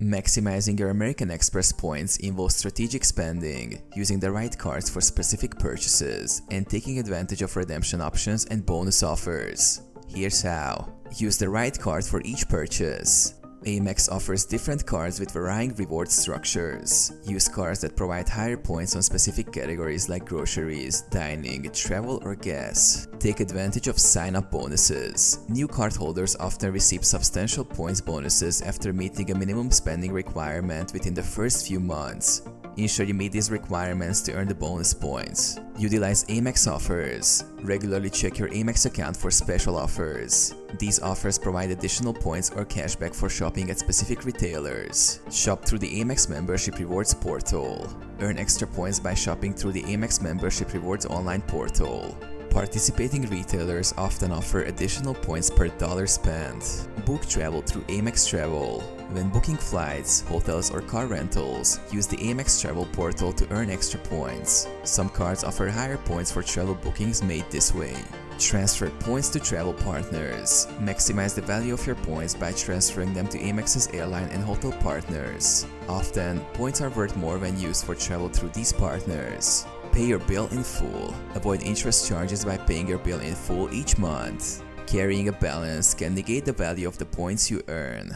Maximizing your American Express points involves strategic spending, using the right cards for specific purchases, and taking advantage of redemption options and bonus offers. Here's how. Use the right card for each purchase. Amex offers different cards with varying reward structures. Use cards that provide higher points on specific categories like groceries, dining, travel, or gas. Take advantage of sign-up bonuses. New cardholders often receive substantial points bonuses after meeting a minimum spending requirement within the first few months. Ensure you meet these requirements to earn the bonus points. Utilize Amex offers. Regularly check your Amex account for special offers. These offers provide additional points or cashback for shopping at specific retailers. Shop through the Amex Membership Rewards portal. Earn extra points by shopping through the Amex Membership Rewards online portal. Participating retailers often offer additional points per dollar spent. Book travel through Amex Travel. When booking flights, hotels, or car rentals, use the Amex Travel portal to earn extra points. Some cards offer higher points for travel bookings made this way. Transfer points to travel partners. Maximize the value of your points by transferring them to Amex's airline and hotel partners. Often, points are worth more when used for travel through these partners. Pay your bill in full. Avoid interest charges by paying your bill in full each month. Carrying a balance can negate the value of the points you earn.